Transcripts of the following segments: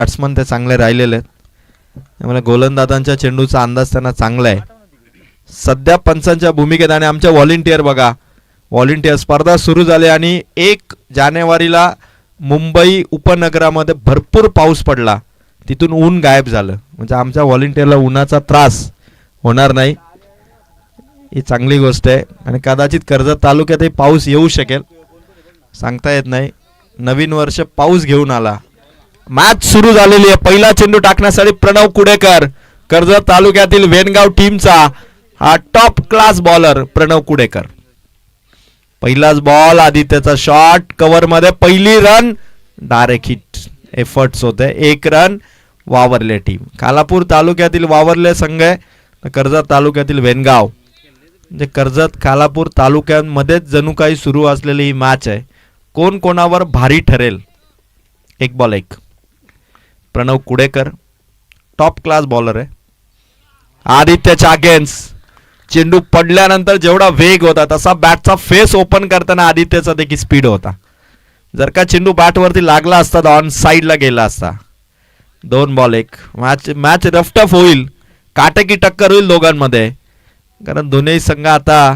Batsman ते चांगले राहिलेले आहेत, त्यामुळे गोलंदाजांच्या चेंडूचा अंदाज त्यांना चांगला आहे सध्या पंचांच्या भूमिकेत. आणि आमच्या व्हॉलेंटियर बघा, व्हॉलेंटियर स्पर्धा सुरू झाली आणि 1 जानेवारीला मुंबई उपनगरामध्ये भरपूर पाऊस पडला, तिथून ऊन गायब झालं, म्हणजे आमच्या व्हॉलेंटियरला उन्हाचा त्रास होणार नाही, ही चांगली गोष्ट आहे. आणि कदाचित कर्जत तालुक्यातही पाऊस येऊ शकेल, सांगता येत नाही. नवीन वर्ष पाऊस घेऊन आला. मॅच सुरू झालेली आहे. पहिला चेंडू टाकण्यासाठी प्रणव कुडेकर, कर्जत तालुक्यातील वेनगाव टीमचा हा top class bowler Pranav Kudekar. पहिलाच बॉल, आदित्यचा शॉट कव्हर मध्ये, पहिली रन, डायरेक्ट हिट. एफर्ट्स होते, 1 रन वावरले टीम. खालापूर तालुक्यातील वावरले संघ आहे, कर्जत तालुक्यातील वेनगाव. म्हणजे कर्जत खालापूर तालुक्यांमध्येच जणू काही सुरू असलेली ही मॅच आहे. कोण कोणावर भारी ठरेल. 1 ball 1. Pranav Kudekar top class bowler आहे. आदित्यच्या अगेन्स्ट चेंडू पडल्यानंतर जेवढा वेग होता तसा बॅटचा फेस ओपन करताना आदित्यचा देखील स्पीड होता. जर का चेंडू बॅटवरती लागला असता तर ऑन साईडला गेला असता. 2 बॉल 1. मॅच रफ टफ होईल, काटेकी टक्कर होईल दोघांमध्ये, कारण दोन्ही संघ आता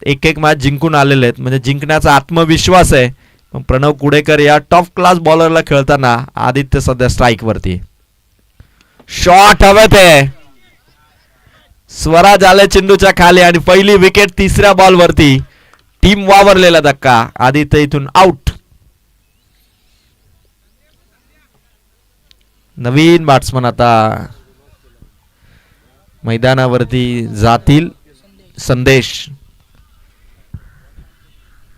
1-1 मॅच जिंकून आलेले आहेत, म्हणजे जिंकण्याचा आत्मविश्वास आहे. प्रणव कुडेकर या टॉप क्लास बॉलरला खेळताना आदित्य सध्या स्ट्राईक वरती. शॉट हवेत आहे, स्वराज आले चेंडूच्या खाली आणि पहिली विकेट 3ऱ्या बॉल वरती. टीम वावरलेला धक्का, आदित्य इथून आउट. नवीन बॅट्समन आता मैदानावरती जातील. संदेश.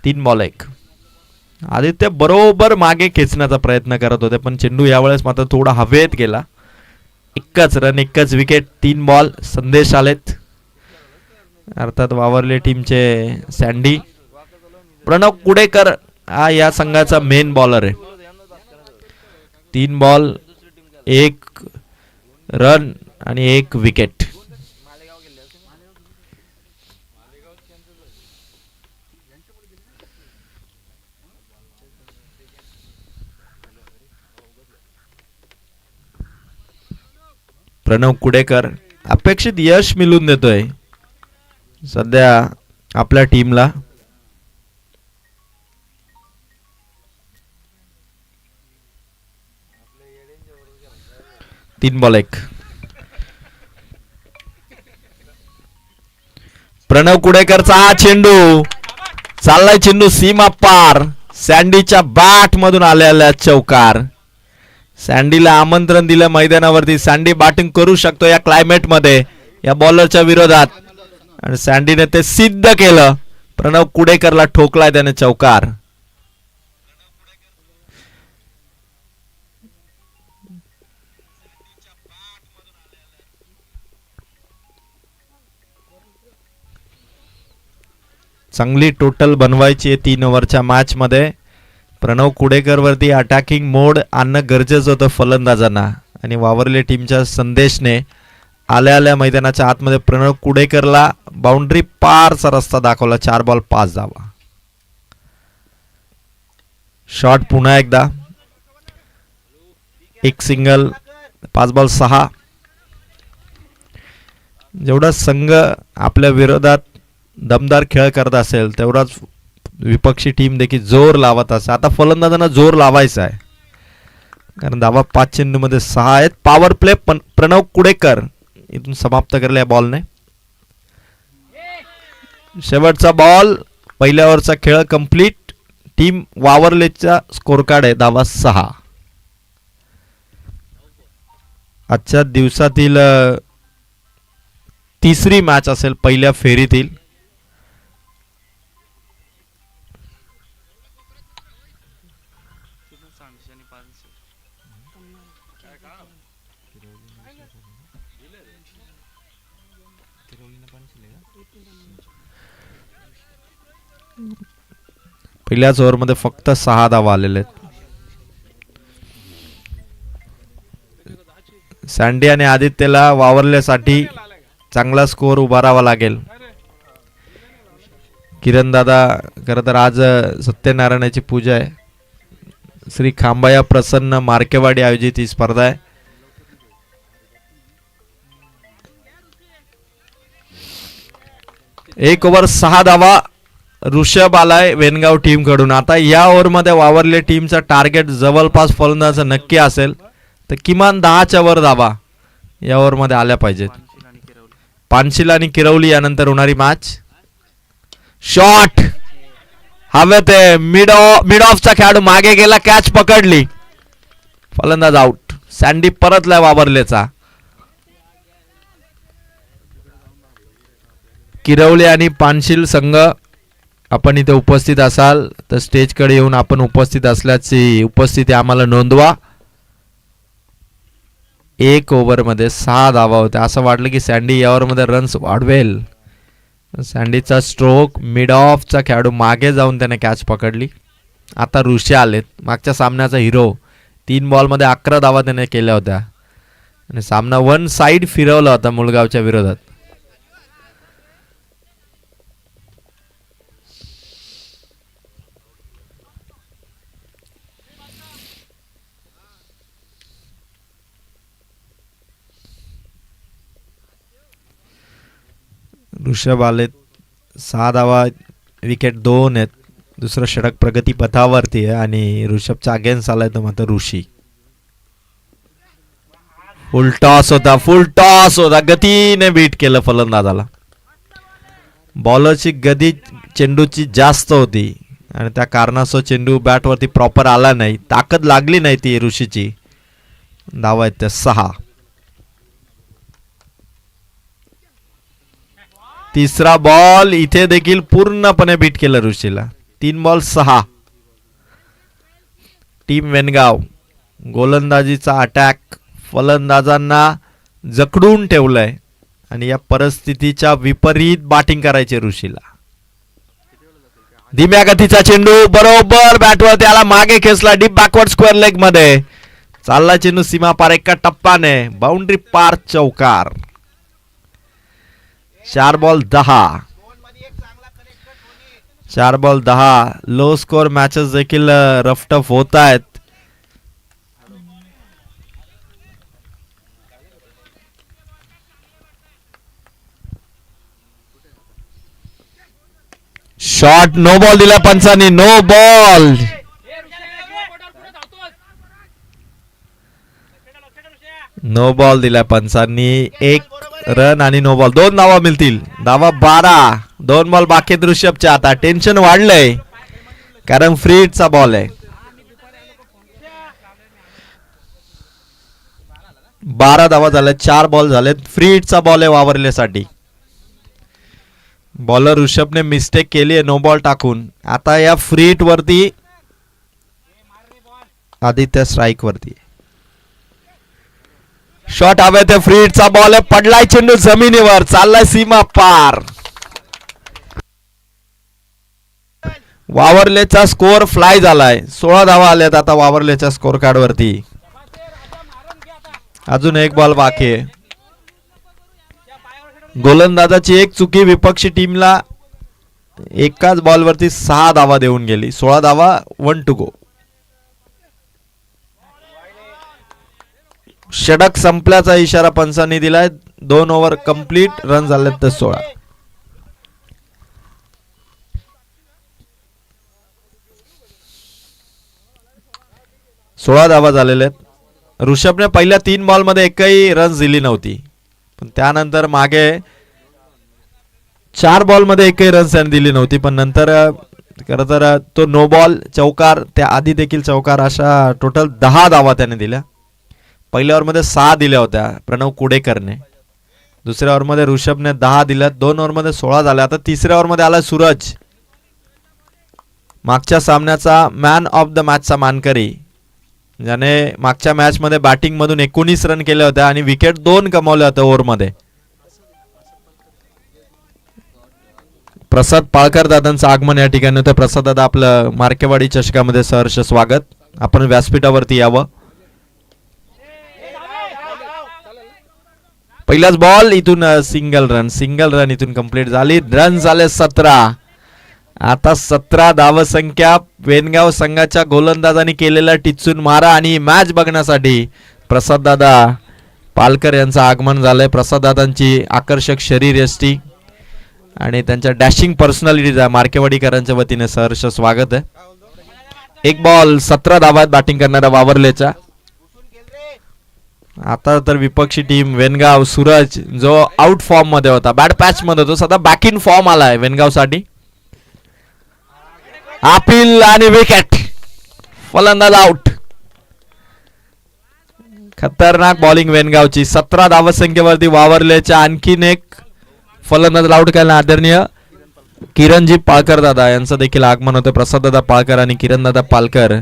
3 बॉल 1. आदित्य बरोबर मागे खेचण्याचा प्रयत्न करत होते, पण चेंडू यावेळेस मात्र थोडा हवेत गेला. 1च रन 1च विकेट. 3 बॉल. संदेश आलेत, अर्थात वावरले टीमचे सँडी. प्रणव कुडेकर हा या संघाचा मेन बॉलर आहे. 3 बॉल 1 रन आणि 1 विकेट. प्रणव कुडेकर अपेक्षित यश मिळवून देतोय सध्या आपल्या टीमला. तीन बॉल 1. प्रणव कुडेकरचा हा चेंडू चाललाय, चेंडू सीमा पार. सँडीच्या बॅट मधून आलेला चौकार. सँडीला आमंत्रण दिलं मैदानावरती. सँडी बॅटिंग करू शकतो या क्लायमेट मध्ये या बॉलरच्या विरोधात, आणि सँडीने ते सिद्ध केलं. प्रणव कुडेकरला ठोकलाय त्याने चौकार. चांगली टोटल बनवायची आहे 3 ओव्हरच्या मॅच मध्ये. प्रणव कुडेकर वरती अटॅकिंग मोड आणणं गरजेचं होतं फलंदाजांना, आणि वावरले टीमच्या संदेशने आल्या आल्या मैदानाच्या आतमध्ये प्रणव कुडेकरला बाउंड्री पारचा रस्ता दाखवला. 4 बॉल 5 धावा. शॉट पुन्हा एकदा, 1 सिंगल. 5 बॉल 6. जेवढा संघ आपल्या विरोधात दमदार खेळ करत असेल तेवढाच विपक्षी टीम देखील जोर लावत असे. आता फलंदाजांना जोर लावायचा आहे, कारण धावा 5 चेंडूमध्ये 6 आहेत. पॉवर प्ले प्रणव कुडेकर इथून समाप्त केला या बॉलने. शेवटचा बॉल. पहिल्या ओव्हरचा खेळ कंप्लीट. टीम वावरलेचा स्कोर कार्ड आहे धावा 6. आजच्या दिवसातील 3री मॅच असेल पहिल्या फेरीतील. पहिल्याच ओव्हरमध्ये फक्त 6 धावा आलेले आहेत. सँडी आणि आदित्यला वावरल्यासाठी चांगला स्कोर उभारावा लागेल. किरण दादा खरं तर आज सत्यनारायणाची पूजा आहे, श्री खांबाया प्रसन्न मार्केवाडी आयोजित ही स्पर्धा आहे. एक ओव्हर 6 धावा ऋषभ आलाय वेनगाव टीम कडून. आता या ओव्हर मध्ये वावरले टीमचा टार्गेट जवळपास फलंदाज नक्की असेल तर किमान 10च्या वर धावा या ओव्हर मध्ये आल्या पाहिजेत. पानशिल आणि किरवली यानंतर होणारी मॅच. शॉट हवेत मिड ऑफचा खेळाडू मागे गेला, कॅच पकडली, फलंदाज आउट. सँडी परतलाय वावरलेचा. किरवली आणि पानशिल संघ आपण इथे उपस्थित असाल तर स्टेजकडे येऊन आपण उपस्थित असल्याची उपस्थिती आम्हाला नोंदवा. एक ओव्हर मध्ये 6 धावा होत्या. असं वाटलं की सँडी या ओव्हर मध्ये रन्स वाढवेल. सँडीचा स्ट्रोक मिड ऑफचा खेळाडू मागे जाऊन त्याने कॅच पकडली. आता ऋषी आलेत, मागच्या सामन्याचा हिरो. 3 बॉल मध्ये 11 धावा त्याने केल्या होत्या आणि सामना वन साइड फिरवला होता मुळगावच्या विरोधात. ऋषभ आलेत, 6 धावा, विकेट 2 आहेत. दुसरं षटक प्रगती पथावरती आहे आणि ऋषभचा अगेन्स्ट आलाय तो मात्र ऋषी. फुल टॉस होता, गतीने बीट केलं फलंदाजाला. बॉलरची गती चेंडूची जास्त होती आणि त्या कारणास्तव चेंडू बॅटवरती प्रॉपर आला नाही, ताकद लागली नाही ती ऋषीची. धावा आहेत त्या 6. तिसरा बॉल इथे देखील पूर्णपणे बीट केलं ऋषीला. 3 बॉल 6. टीम वेनगाव गोलंदाजीचा अटॅक फलंदाजांना जखडून ठेवलंय आणि या परिस्थितीच्या विपरीत बॅटिंग करायची ऋषीला. धीम्या गतीचा चेंडू बरोबर बॅटवर त्याला मागे खेचला, डीप बॅकवर्ड स्क्वेअर लेग मध्ये चालला चेंडू सीमा पार एका टप्पाने, बाउंड्री पार, चौकार. 4 ball 10. 4 ball 10. Low score matches देखील रफटफ होत आहेत. शॉट नो बॉल दिला पंचांनी, नो बॉल. नो बॉल दिला पंचांनी. 1 रन आणि नो बॉल. 2 धावा मिळतील. धावा 12. 2 बॉल बाकी ऋषभच्या. आता टेन्शन वाढलंय कारण फ्री हिटचा बॉल आहे. 12 धावा झाल्या, 4 बॉल झालेत. फ्री हिटचा बॉल आहे वावरल्यासाठी. बॉलर ऋषभने मिस्टेक केली आहे नो बॉल टाकून. आता या फ्री हिट वरती आदित्य स्ट्राईक वरती. शॉट हवे ते फ्री हिटचा बॉल आहे, पडलाय चेंडू जमिनीवर, चाललाय सीमा पार. वावरलेचा स्कोर फ्लाय झालाय. 16 धावा आल्यात आता वावरलेच्या स्कोर कार्ड वरती. अजून 1 बॉल बाकी आहे. गोलंदाजाची एक चुकी विपक्षी टीमला एकाच बॉल वरती 6 धावा देऊन गेली. 16 धावा, 1 टू गो. षटक संपल्याचा इशारा पंचांनी दिलाय. 2 ओव्हर कंप्लीट, रन झाले तर 16. धावा झालेले आहेत. ऋषभने पहिल्या 3 बॉल मध्ये एकही रन दिली नव्हती, पण त्यानंतर मागे 4 बॉल मध्ये एकही रन त्याने दिली नव्हती, पण नंतर खरं तर तो नो बॉल, चौकार, त्या आधी देखील चौकार, अशा टोटल 10 धावा त्याने दिल्या. पहिल्या ओव्हर मध्ये 6 दिल्या होत्या प्रणव कुडेकरने. दुसऱ्या ओव्हर मध्ये ऋषभने 10 दिल्या. 2 ओव्हर मध्ये 16 झाल्या. आता तिसऱ्या ओव्हर मध्ये आला सूरज, मागच्या सामन्याचा मॅन ऑफ द मॅचचा मानकरी, ज्याने मागच्या मॅच मध्ये बॅटिंग मधून 19 रन केले होते आणि विकेट 2 कमावले होते ओव्हर मध्ये. प्रसाद पाळकर दादांचं आगमन या ठिकाणी होतं. प्रसाद दादा, आपलं मार्केवाडी चषकामध्ये सहर्ष स्वागत. आपण व्यासपीठावरती यावं. पहिलाच बॉल, इथून सिंगल रन इथून कंप्लीट झाली. रन झाले 17. आता 17 धावसंख्या. वेनगाव संघाच्या गोलंदाजांनी केलेला टिचून मारा आणि मॅच बघण्यासाठी प्रसाददादा पालकर यांचं आगमन झालंय. प्रसाददादांची आकर्षक शरीर यष्टी आणि त्यांच्या डॅशिंग पर्सनॅलिटीचा मार्केवाडीकरांच्या वतीने सहर्ष स्वागत आहे. एक बॉल 17 धावात बॅटिंग करणाऱ्या वावरलेच्या. आता तर विपक्षी टीम वेनगाव सूरज जो आउट फॉर्म मध्ये होता, बॅड पॅच मध्ये होता, सध्या बॅक इन फॉर्म आलाय वेनगाव साठी. अपील आणि विकेट. फलंदाज आउट. खतरनाक बॉलिंग वेनगावची. 17 धावसंख्येवरती वावरलेच्या आणखीन एक फलंदाज आउट केला. आदरणीय किरणजी पाळकर दादा यांचं देखील आगमन होतं. प्रसाददादा पाळकर आणि किरणदादा पालकर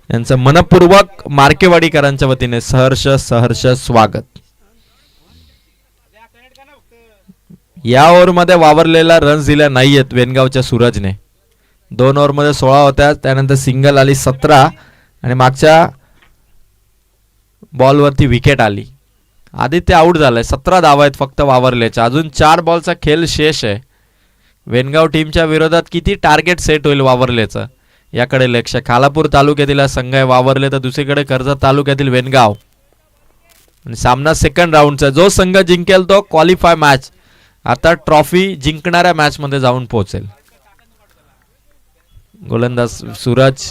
यांचं मनपूर्वक मार्केवाडीकरांच्या वतीने सहर्ष सहर्ष स्वागत. या ओव्हरमध्ये वावरलेला रन्स दिल्या नाहीयेत वेनगावच्या सूरजने. 2 ओव्हरमध्ये 16 होत्या, त्यानंतर सिंगल आली 17 आणि मागच्या बॉलवरती विकेट आली. आदित्य आउट झालाय. 17 धावा आहेत फक्त वावरल्याच्या. अजून 4 बॉलचा खेळ शेष आहे. वेनगाव टीमच्या विरोधात किती टार्गेट सेट होईल वावरल्याचं याकडे लक्ष. खालापूर तालुक्यातील हा संघ आहे वावरले, तर दुसरीकडे कर्जत तालुक्यातील वेनगाव. आणि सामना सेकंड राऊंडचा. जो संघ जिंकेल तो क्वालिफाय मॅच आता ट्रॉफी जिंकणाऱ्या मॅच मध्ये जाऊन पोहोचेल. गोलंदाज सूरज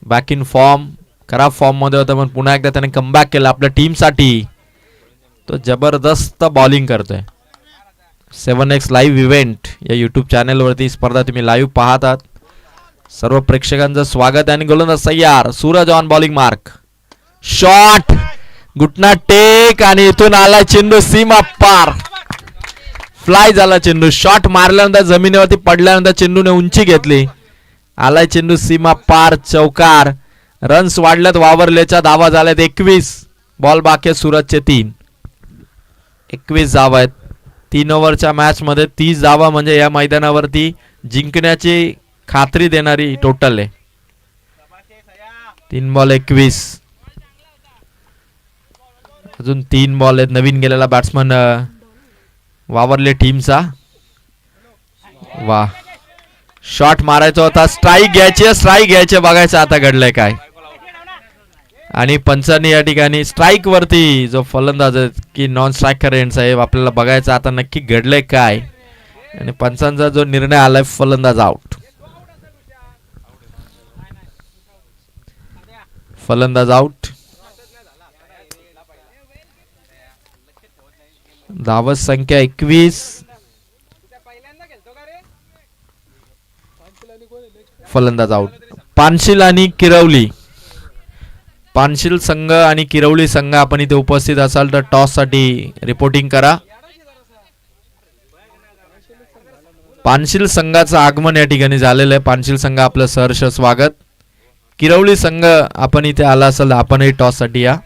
बॅक इन फॉर्म. खराब फॉर्म मध्ये होता पण पुन्हा एकदा त्याने कमबॅक केला आपल्या टीमसाठी. तो जबरदस्त बॉलिंग करतोय. 7x लाईव्ह इव्हेंट या युट्यूब चॅनलवरती स्पर्धा तुम्ही लाईव्ह पाहत आहात. सर्व प्रेक्षकांचं स्वागत आहे. आणि गोलंदाज तयार. Suraj on bowling mark. Shot. घुटना टेक आणि इथून आला चेंडू सीमा पार. फ्लाय झाला चेंडू. शॉट मारल्यानंतर जमिनीवरती पडल्यानंतर चेंडूने उंची घेतली. आलाय चेंडू सीमा पार. चौकार. रन्स वाढल्यात वावरलेच्या. धावा झाल्यात 21. बॉल बाकी आहेत सूरजचे 3. 21 धावा आहेत. 3 ओव्हरच्या मॅच मध्ये 30 धावा म्हणजे या मैदानावरती जिंकण्याची खात्री देणारी टोटल आहे. 3 बॉल 21. अजून 3 बॉल आहेत. नवीन गेलेला बॅट्समन वावरले टीमचा. वा. शॉट मारायचा होता. स्ट्राईक घ्यायचे. बघायचं आता घडलंय काय. आणि पंचांनी या ठिकाणी स्ट्राईक वरती जो फलंदाज आहे की नॉन स्ट्रायकर एंड साहेब आपल्याला बघायचं आता नक्की घडलंय काय. आणि पंचांचा जो निर्णय आलाय फलंदाज आउट. फलंदाज आउट. धावत संख्या 21. फलंदाज आउट. पानशील आणि किरवली. पानशील संघ आणि किरवली संघ आपण इथे उपस्थित असाल तर टॉस साठी रिपोर्टिंग करा. पानशील संघाचं आगमन या ठिकाणी झालेलं आहे. पानशील संघ आपलं सहर्ष स्वागत. किरवली संघ आपण इथे आला असाल आपणही टॉस साठी या.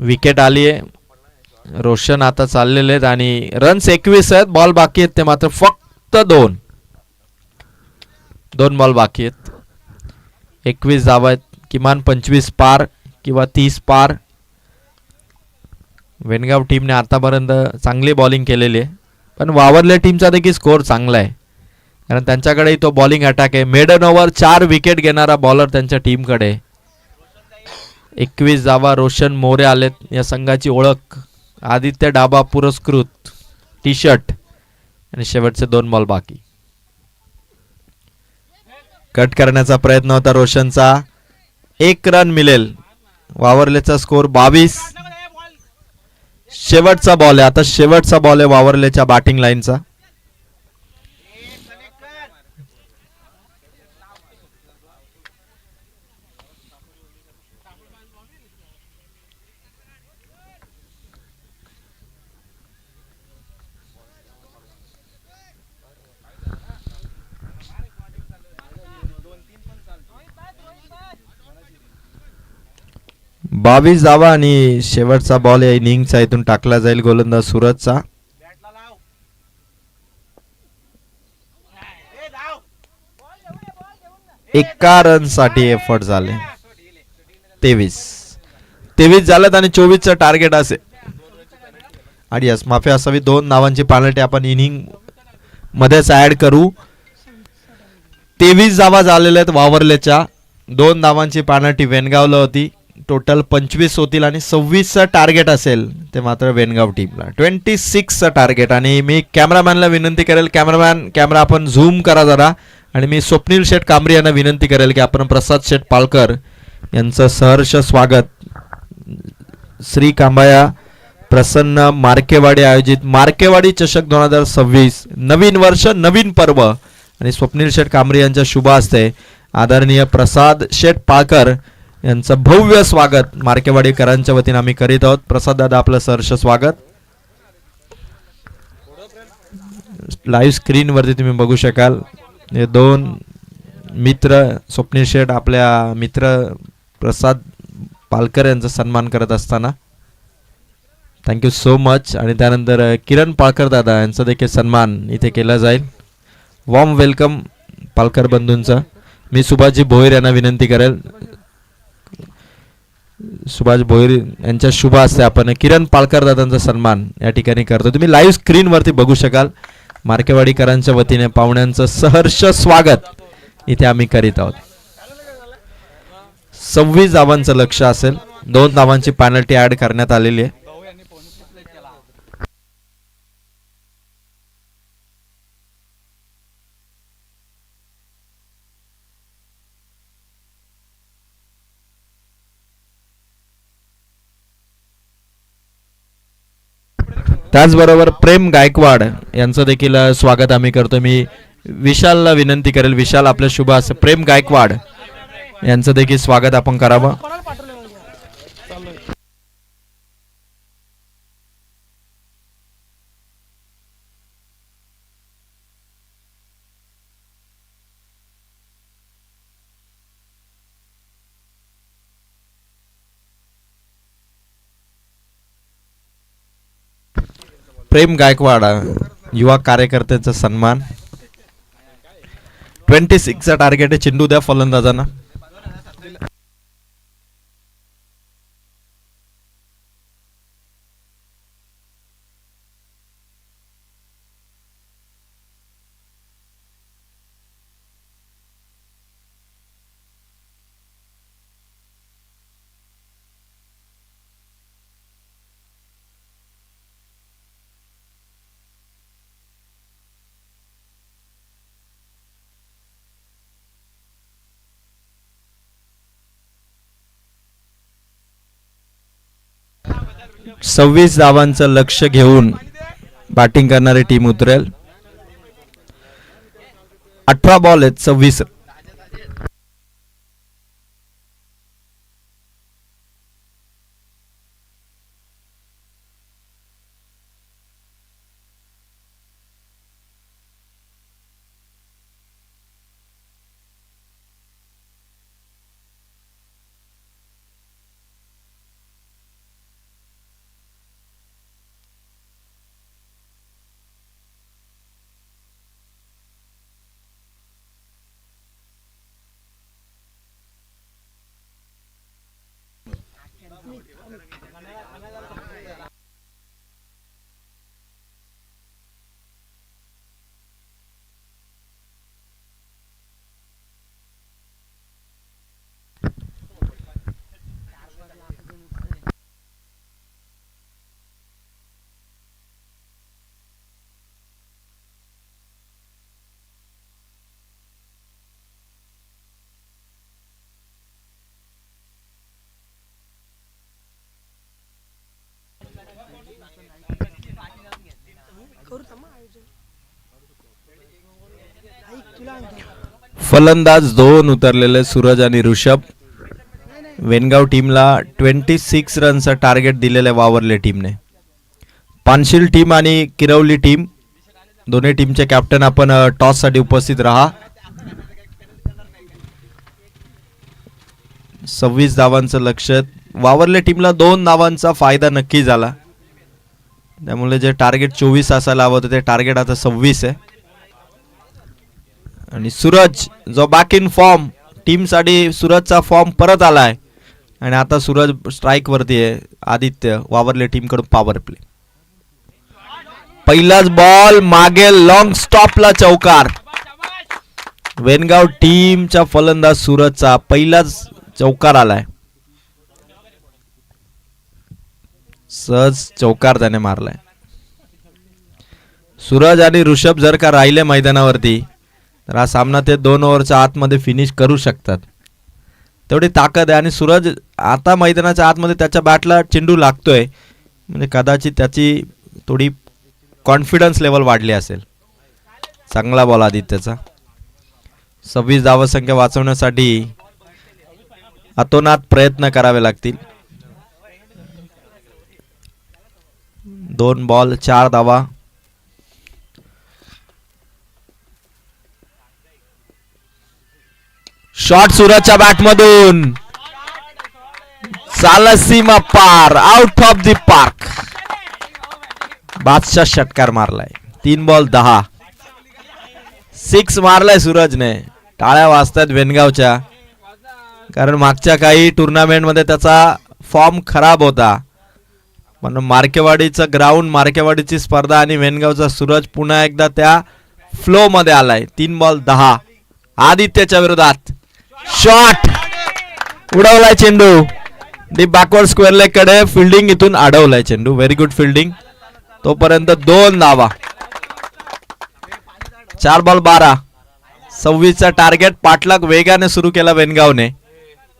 विकेट आली आहे. रोशन आता चाललेले आहेत आणि रन्स 21 आहेत. बॉल बाकी आहेत ते मात्र फक्त 2 बॉल बाकी आहेत. 21 धावा आहेत. किमान 25 पार किंवा 30 पार. वेनगाव टीमने आतापर्यंत चांगली बॉलिंग केलेली आहे पण वावरल्या टीमचा देखील स्कोर चांगला आहे कारण त्यांच्याकडेही तो बॉलिंग अटॅक आहे. मेडन ओव्हर 4 विकेट घेणारा बॉलर त्यांच्या टीमकडे. 21 धावा. रोशन मोरे आलेत. या संघाची ओळख. आदित्य डाबा पुरस्कृत टी शर्ट. आणि शेवटचे 2 बॉल बाकी. कट करण्याचा प्रयत्न होता रोशनचा. 1 रन मिळेल. वावरलेचा स्कोर 22. शेवटचा बॉल आहे. आता शेवटचा बॉल आहे वावरलेच्या बॅटिंग लाईनचा. बावीस धावा आणि शेवटचा बॉल या इनिंगचा इथून टाकला जाईल गोलंदाज सूरजचा. एका रन साठी एफर्ट झाले. 23 झालेत आणि 24चं टार्गेट असेल. आणि यस माफी असावी. 2 धावांची पेनल्टी आपण इनिंग मध्येच ऍड करू. 23 धावा झालेल्या आहेत वावरलेच्या. 2 धावांची पेनल्टी वेनगावला होती. टोटल 25 होतील आणि 26चं टार्गेट असेल ते मात्र वेनगाव टीमला. 26चं टार्गेट. आणि मी कॅमेरामॅनला विनंती करेल, कॅमेरा आपण झूम करा जरा. आणि मी स्वप्नील शेठ कांबरी यांना विनंती करेल की आपण प्रसाद शेठ पालकर यांचं सहर्ष स्वागत. श्री कांबाया प्रसन्न मार्केवाडी आयोजित मार्केवाडी चषक 2026 नवीन वर्ष नवीन पर्व आणि स्वप्नील शेठ कांबरी यांच्या शुभ हस्ते आदरणीय प्रसाद शेठ पालकर यांचं भव्य स्वागत मार्केवाडीकरांच्या वतीने आम्ही करीत आहोत. प्रसाद दादा आपलं सहर्ष स्वागत. लाईव्ह स्क्रीन वरती तुम्ही बघू शकाल हे 2 मित्र स्वप्नील शेठ आपल्या मित्र प्रसाद पालकर यांचा सन्मान करत असताना थँक्यू सो मच. आणि त्यानंतर किरण पालकर दादा यांचा देखील सन्मान इथे केला जाईल. वॉर्म वेलकम पालकर बंधूंचा. मी सुभाषजी भोईर यांना विनंती करेल, सुभाष भोईर यांच्या शुभ हस्ते आपण किरण पालकर दादांचा सन्मान या ठिकाणी करतो. तुम्ही लाईव्ह स्क्रीन वरती बघू शकाल मार्केवाडीकरांच्या वतीने पाहुण्यांचं सहर्ष स्वागत इथे आम्ही करीत आहोत. 26 धावांचं लक्ष असेल. 2 धावांची पेनल्टी ऍड करण्यात आलेली आहे. त्याचबरोबर प्रेम गायकवाड यांचं देखील स्वागत आम्ही करतो. मी विशालला विनंती करेल, विशाल आपल्या शुभ हस्ते प्रेम गायकवाड यांचं देखील स्वागत आपण करावं. प्रेम गायकवाड युवा कार्यकर्त्यांचा सन्मान. 26चा टार्गेट आहे. चेंडू द्या फलंदाजांना. सव्वीस धावांचं लक्ष घेऊन बॅटिंग करणारी टीम उतरेल. 18 बॉल आहेत. 26. फलंदाज 2 उतरलेले सूरज आणि ऋषभ. वेनगाव टीमला 26 रनचं टार्गेट दिलेलं वावरले टीमने. पानशिल टीम आणि किरवली टीम दोन्ही टीमचे कॅप्टन आपण टॉस साठी उपस्थित राहा. 26 धावांचं लक्ष. वावरले टीमला 2 धावांचा फायदा नक्की झाला. त्यामुळे जे टार्गेट 24 असायला हवं होतं ते टार्गेट आता 26 आहे. आणि सूरज जो बॅक इन फॉर्म टीम साठी सूरजचा फॉर्म परत आलाय आणि आता सूरज स्ट्राइक वरती आहे. आदित्य वावरले टीम कडून पॉवर प्ले. पहिलाच बॉल मागे लॉंग स्टॉपला चौकार. वेनगाव टीमच्या फलंदाज सूरजचा पहिलाच चौकार आलाय. सहज चौकार त्याने मारलाय. सूरज आणि ऋषभ जर का राहिले मैदानावरती तर हा सामना ते 2 ओव्हरच्या आतमध्ये फिनिश करू शकतात. तेवढी ताकद आहे. आणि सूरज आता मैदानाच्या आतमध्ये त्याच्या बॅटला चेंडू लागतोय म्हणजे कदाचित त्याची थोडी कॉन्फिडन्स लेवल वाढली असेल. चांगला बॉल आदित्यचा. 26 धावसंख्या वाचवण्यासाठी अतोनात प्रयत्न करावे लागतील. 2 बॉल 4 धावा. शॉट सूरजच्या बॅटमधून चाल सीमा पार, आउट ऑफ द पार्क. बादशाह षटकार मारलाय. 3 बॉल 10. 6 मारलाय सूरजने. टाळ्या वाजतात वेनगावच्या, कारण मागच्या काही टुर्नामेंट मध्ये त्याचा फॉर्म खराब होता. पण मार्केवाडीचं ग्राउंड, मार्केवाडीची स्पर्धा आणि वेनगावचा सूरज पुन्हा एकदा त्या फ्लो मध्ये आलाय. 3 बॉल 10. आदित्यच्या विरोधात शॉट उडवलाय चेंडू. डी बॅकवर्ड स्क्वेअर लेग कडे फिल्डिंग इथून अडवलाय चेंडू. Very good fielding. तोपर्यंत 2 धावा. 4 बॉल 12. 26चा टार्गेट पाठलाग वेगाने सुरू केला वेनगावने.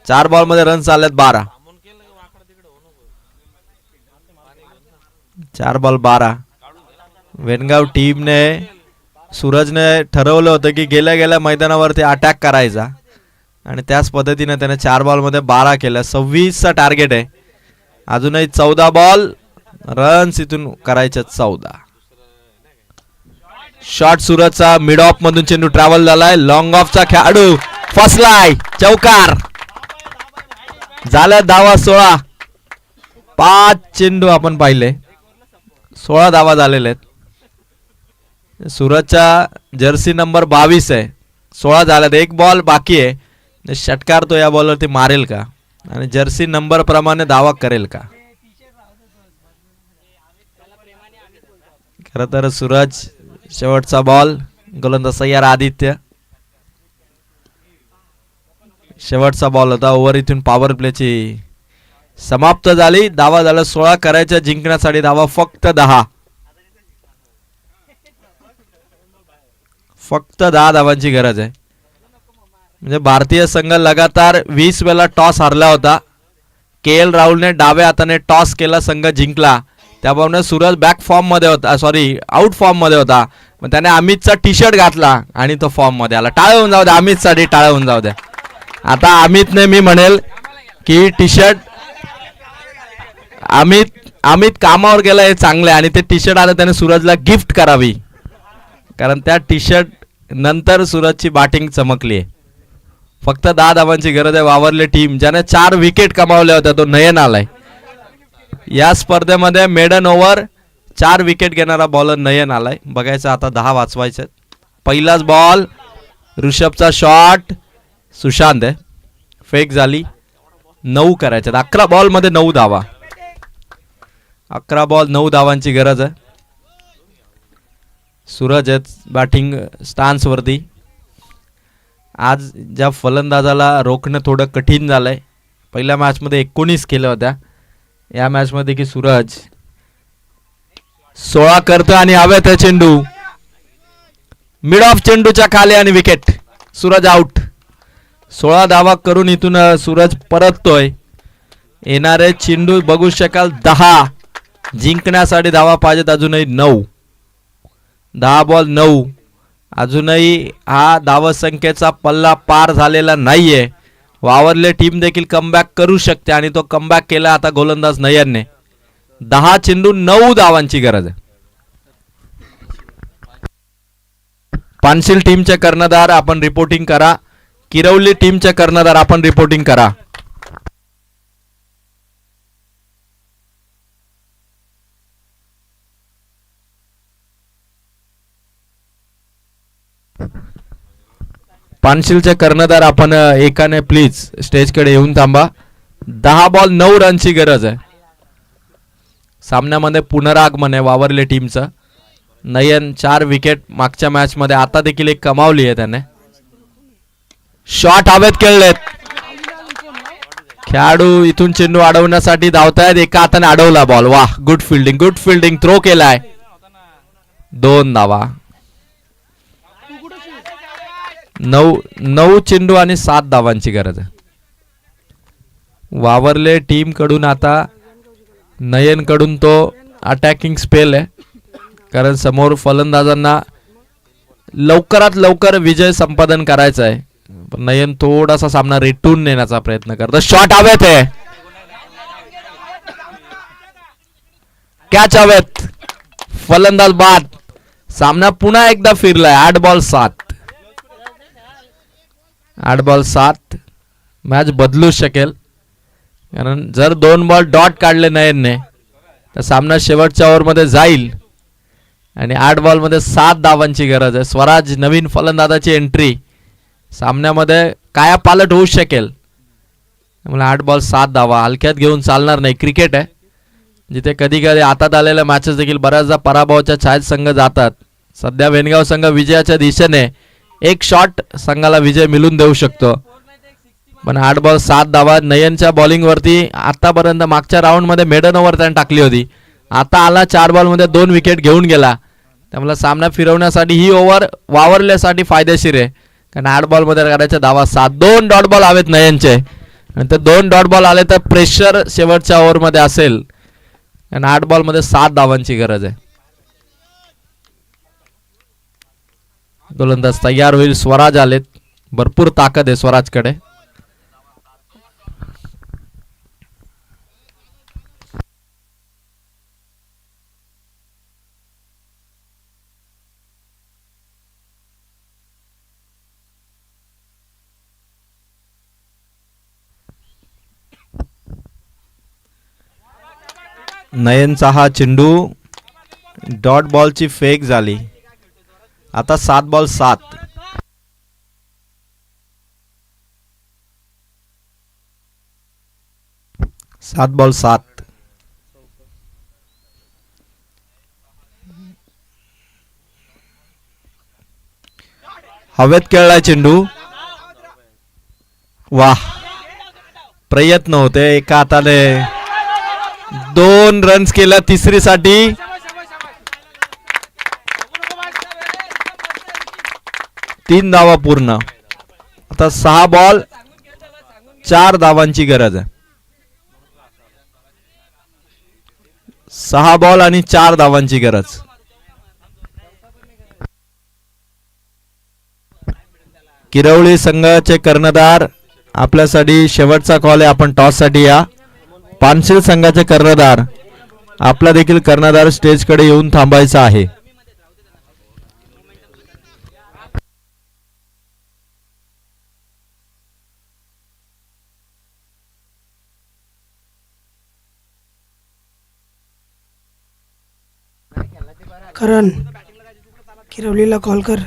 4 बॉल मध्ये रन्स आलेत 12. 4 बॉल 12. वेनगाव टीमने, सूरजने ठरवलं होतं की गेल्या गेल्या मैदानावरती अटॅक करायचा आणि त्याच पद्धतीने त्याने 4 बॉल मध्ये 12 केलं. 26चा टार्गेट आहे. अजूनही 14 बॉल, रन्स इथून करायचे 14. शॉट सूरजचा मिड ऑफ मधून चेंडू ट्रॅव्हल झालाय. लॉंग ऑफचा खेळाडू फसलाय. चौकार झाला. धावा 16. 5 चेंडू आपण पाहिले. 16 धावा झालेले आहेत. सूरजचा जर्सी नंबर 22 आहे. 16 झाल्यात. 1 बॉल बाकी आहे. षटकार तो या बॉलवरती मारेल का आणि जर्सी नंबर प्रमाणे धावा करेल का? खर तर सूरज शेवटचा बॉल. गोलंदाज सय्यार आदित्य. शेवटचा बॉल होता. ओव्हर इथून पॉवर प्लेची समाप्त झाली. धावा झाला 16. करायच्या जिंकण्यासाठी धावा फक्त 10. फक्त 10 धावांची गरज आहे. म्हणजे भारतीय संघ लगातार 20 वेळा टॉस हरला होता. KL राहुलने डाव्या हाताने टॉस केला, संघ जिंकला. त्याप्रमाणे सूरज बॅक फॉर्म मध्ये होता, सॉरी आउट फॉर्म मध्ये होता. मग त्याने अमितचा टी शर्ट घातला आणि तो फॉर्म मध्ये आला. टाळं होऊन जाऊ द्या अमितसाठी, टाळं होऊन जाऊ द्या. आता अमितने, मी म्हणेल की टी शर्ट, अमित कामावर गेला हे चांगलं आहे आणि ते टी शर्ट आता त्याने सूरजला गिफ्ट करावी, कारण त्या टी शर्ट नंतर सूरजची बॅटिंग चमकली आहे. फक्त 10 धावांची गरज आहे. वावरले टीम ज्याने 4 विकेट कमावल्या होत्या तो नयन आलाय. या स्पर्धेमध्ये मेडन ओव्हर 4 विकेट घेणारा बॉलर नयन आलाय. बघायचं आता 10 वाचवायचे. पहिलाच बॉल ऋषभचा शॉट सुशांत आहे. फेक झाली. 9 करायचे. 11 बॉल मध्ये 9 धावा. 11 बॉल 9 धावांची गरज आहे. सूरज आहेत बॅटिंग स्टान्स वरती. आज ज्या फलंदाजाला रोखणं थोडं कठीण झालंय. पहिल्या मॅच मध्ये 19 केल्या होत्या. या मॅच मध्ये की सूरज 16 करतो आणि हवेत आहे चेंडू. मिड ऑफ चेंडूच्या खाली आणि विकेट. सूरज आउट. 16 धावा करून इथून सूरज परततोय. येणारे चेंडू बघू शकाल 10. जिंकण्यासाठी धावा पाहिजेत अजूनही 9. 10 बॉल 9. अजूनही हा धावसंख्येचा पल्ला पार झालेला नाहीये. वावरले टीम देखील कमबॅक करू शकते आणि तो कमबॅक केला आता गोलंदाज नयनने. 10 चेंडू 9 धावांची गरज आहे. पानशिल टीमचे कर्णधार आपण रिपोर्टिंग करा. किरवली टीमचे कर्णधार आपण रिपोर्टिंग करा. पानशिलचे कर्णधार आपण एकाने प्लीज स्टेजकडे येऊन थांबा. 10 बॉल 9 रनची गरज आहे. सामन्यामध्ये पुनरागमन आहे वावरले टीमचं. नयन 4 विकेट मागच्या मॅच मध्ये, आता देखील एक कमावली आहे त्याने. शॉट हवेत खेळलेत. खेळाडू इथून चेंडू अडवण्यासाठी धावतायत. एका हाताने अडवला बॉल. वाह, good fielding, good fielding. Throw केलाय. 2 धावा. 9 चेंडू आणि 7 धावांची गरज आहे. वावरले टीम कडून आता नयन कडून तो अटॅकिंग स्पेल आहे, कारण समोर फलंदाजांना लवकरात लवकर विजय संपादन करायचा आहे. नयन थोडासा सामना रेटून नेण्याचा प्रयत्न करतो. शॉट हवेत आहे. कॅच हवेत. फलंदाज बाद. सामना पुन्हा एकदा फिरलाय. 8 बॉल 7. 8 बॉल 7. मॅच बदलू शकेल, कारण जर 2 बॉल डॉट काढले नयनने तर सामना शेवटच्या ओव्हरमध्ये जाईल. आणि 8 बॉलमध्ये 7 धावांची गरज आहे. स्वराज नवीन फलंदाजाची एंट्री सामन्यामध्ये कायापालट होऊ शकेल. त्यामुळे 8 बॉल 7 धावा हलक्यात घेऊन चालणार नाही. क्रिकेट आहे जिथे कधी कधी हातात आलेल्या मॅचेस देखील बऱ्याचदा पराभवाच्या छायेत संघ जातात. सध्या वेणगाव संघ विजयाच्या दिशेने. एक शॉट संघाला विजय मिळून देऊ शकतो. पण 8 बॉल 7 धावा. नयनच्या बॉलिंग वरती आतापर्यंत मागच्या राऊंड मध्ये मेडन ओव्हर त्याने टाकली होती. आता आला 4 बॉल मध्ये 2 विकेट घेऊन गेला. त्यामुळे सामना फिरवण्यासाठी ही ओव्हर वावरल्यासाठी फायदेशीर आहे, कारण 8 बॉल मध्ये करायच्या धावा 7. 2 डॉट बॉल हवेत नयनचे, आणि ते 2 डॉट बॉल आले तर प्रेशर शेवटच्या ओव्हर मध्ये असेल, कारण 8 बॉल मध्ये 7 धावांची गरज आहे. गोलंदाज तयार होईल. स्वराज आलेत. भरपूर ताकद आहे स्वराजकडे. नयनचा हा चेंडू डॉट बॉलची फेक झाली. आता 7 बॉल 7. 7 बॉल 7. हवेत खेळलाय चेंडू. वाह, प्रयत्न होते. एका हाताने 2 रन्स केल्या तिसरीसाठी. तीन धावा पूर्ण. आता 6 बॉल 4 धावांची गरज आहे. 6 बॉल आणि 4 धावांची गरज. किरवळी संघाचे कर्णधार आपल्यासाठी शेवटचा कॉल आहे. आपण टॉस साठी या. पानशेल संघाचे कर्णधार, आपला देखील कर्णधार स्टेज कडे येऊन थांबायचा आहे. करण, किरवलीला कॉल कर.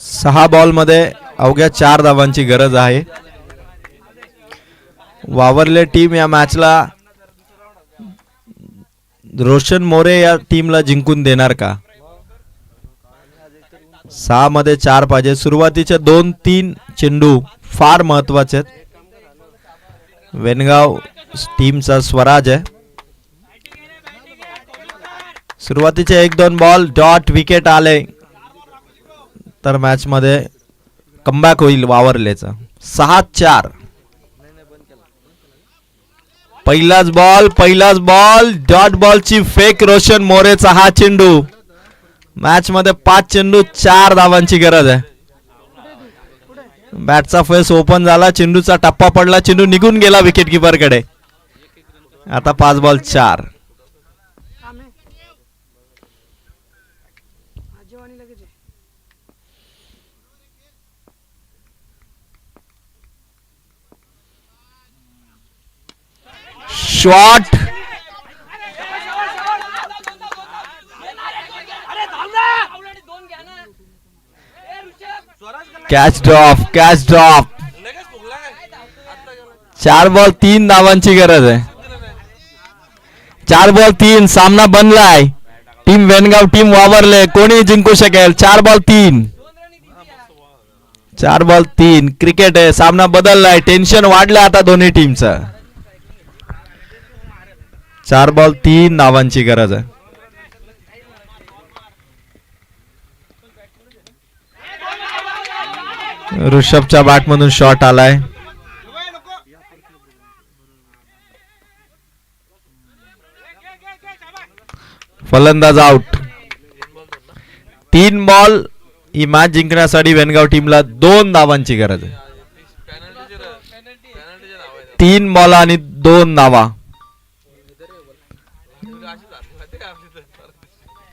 सहा बॉल मध्ये अवघ्या 4 धावांची गरज आहे. वावरले टीम या मॅचला रोशन मोरे या टीमला जिंकून देणार का? 6 मध्ये 4 पाहिजे. सुरुवातीचे 2-3 चेंडू फार महत्वाचे आहेत. वेणगाव टीमचा स्वराज आहे. सुरुवातीचे 1-2 बॉल डॉट विकेट आले तर मॅच मध्ये कमबॅक होईल वावरलेचा. 6-4. पहिलाच बॉल डॉट बॉलची फेक. रोशन मोरेचा हा चेंडू. मॅच मध्ये 5 चेंडू 4 धावांची गरज आहे. बॅटचा फेस ओपन झाला. चेंडूचा टप्पा पडला. चेंडू निघून गेला विकेट किपर कडे. आता 5 ball 4. Shot catch drop 4 ball 3 धावांची गरज आहे. 4 बॉल 3 सामना बनलाय. टीम वेनगाव टीम वावरले कोणी जिंकू शकेल. 4 बॉल 3 क्रिकेट आहे. सामना बदललाय. टेन्शन वाढलं आता दोन्ही टीमचं. 4 बॉल 3 धावांची गरज आहे. ऋषभच्या बॅट मधून शॉट आलाय. फलंदाज आउट. 3 बॉल ही मॅच जिंकण्यासाठी वेनगाव टीमला 2 धावांची गरज आहे. 3 बॉल आणि 2 धावा.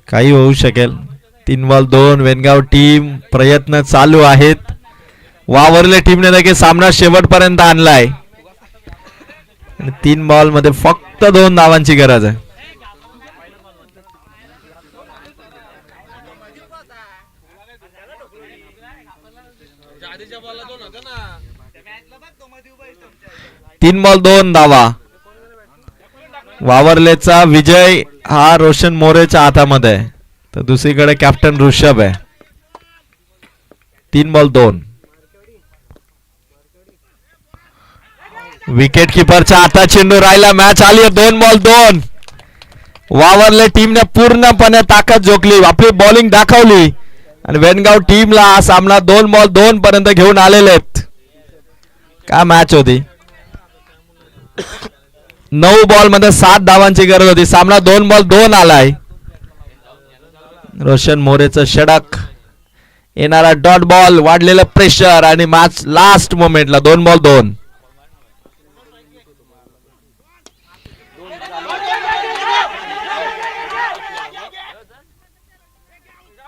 काही होऊ शकेल. 3 बॉल 2 वेनगाव टीम प्रयत्न चालू आहेत. वावरले टीमने देखील सामना शेवटपर्यंत आणलाय. 3 बॉल मध्ये फक्त 2 धावांची गरज आहे. तीन बॉल 2 धावा. वावरलेचा विजय हा रोशन मोरेच्या हातामध्ये आहे. तर दुसरीकडे कॅप्टन ऋषभ आहे. 3 बॉल 2. विकेट किपरच्या हातात चेंडू राहिला. मॅच आली 2 बॉल 2. वावरले टीमने पूर्णपणे ताकद झोकली. आपली बॉलिंग दाखवली आणि वेनगाव टीमला हा सामना 2 बॉल 2 पर्यंत घेऊन आलेले आहेत. काय मॅच होती. 9 बॉल मध्ये 7 धावांची गरज होती. सामना 2 बॉल 2 आलाय. रोशन मोरेचं षटक. येणारा डॉट बॉल. वाढलेलं प्रेशर आणि मॅच लास्ट मोमेंटला 2 बॉल 2.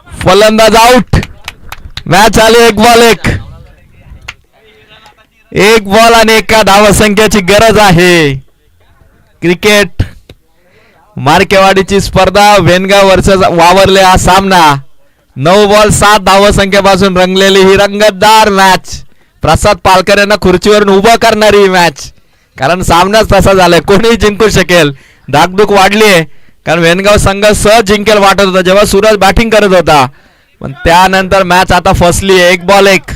फलंदाज आउट. मॅच आली 1 बॉल 1. 1 बॉल आणि 1 धावसंख्येची गरज आहे. क्रिकेट मार्केवाडीची स्पर्धा वेनगाव वर्सेस वावरले हा सामना. 9 बॉल 7 धावसंख्येपासून रंगलेली ही रंगतदार मॅच. प्रसाद पालकर यांना खुर्चीवरून उभं करणारी ही मॅच. कारण सामनाच तसा झालाय. कोणीही जिंकू शकेल. धाकधूक वाढली आहे. कारण वेनगाव संघ सहज जिंकेल वाटत होता जेव्हा सूरज बॅटिंग करत होता. पण त्यानंतर मॅच आता फसली. 1 बॉल 1.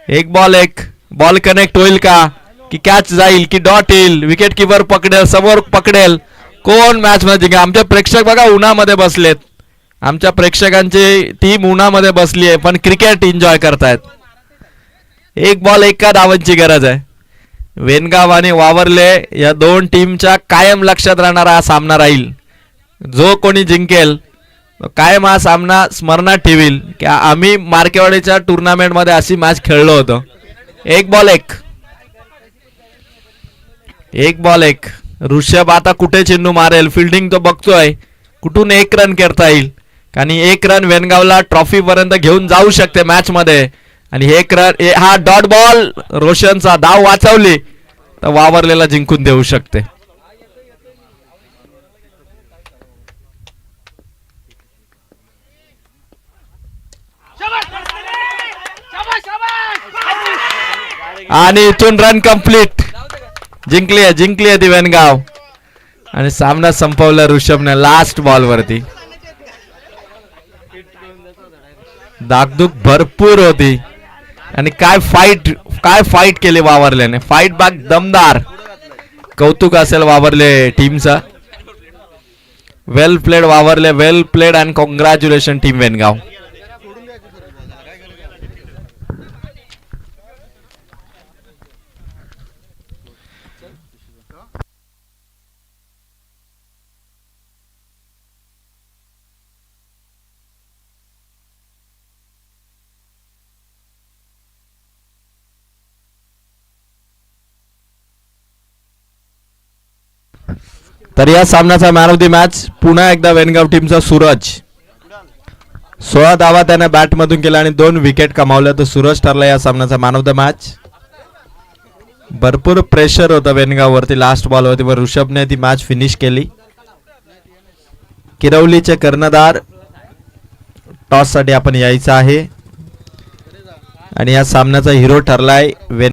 1 बॉल 1. बॉल कनेक्ट होईल का की कॅच जाईल की डॉट येईल. विकेट किपर पकडेल समोर पकडेल. कोण मॅच मध्ये जिंकेल. आमचे प्रेक्षक बघा उन्हामध्ये बसलेत. आमच्या प्रेक्षकांची टीम उन्हामध्ये बसली आहे पण क्रिकेट एन्जॉय करतायत. 1 बॉल 1 धावांची गरज आहे. वेनगाव आणि वावरले या 2 टीमच्या कायम लक्षात राहणारा हा सामना राहील. जो कोणी जिंकेल कायम हा सामना स्मरणात ठेवील की आम्ही मार्केवाडीच्या टुर्नामेंट मध्ये अशी मॅच खेळलो होतो. 1 बॉल 1. 1 बॉल 1. ऋषभ आता कुठे चेंडू मारेल. फिल्डिंग तो बघतोय. कुठून 1 रन करता येईल. आणि 1 रन वेनगावला ट्रॉफी पर्यंत घेऊन जाऊ शकते मॅच मध्ये. आणि 1 रन हा डॉट बॉल रोशनचा धाव वाचवली तर वावरलेला जिंकून देऊ शकते. आणि इथून रन कंप्लीट. जिंकली आहे ती वेनगाव. आणि सामना संपवला ऋषभने लास्ट बॉल वरती. धाकधूक भरपूर होती आणि काय फाईट केली वावरल्याने. फाईट बाग दमदार. कौतुक असेल वावरले टीमचा. Well played Vavarle. Well played and congratulation team Vengaon. तर या सामन्याचा मॅन ऑफ द मॅच पुन्हा एकदा वेनगाव टीमचा सूरज. 16 धावा त्याने बॅट मधून केल्या आणि 2 विकेट कमावल्या. तर सूरज ठरला या सामन्याचा मॅन ऑफ द मॅच. भरपूर प्रेशर होतं वेनगाववरती लास्ट बॉलवरती, व ऋषभने ती मॅच फिनिश केली. किरवलीचे कर्णधार टॉस साठी आपण यायचं आहे आणि या सामन्याचा हिरो ठरलाय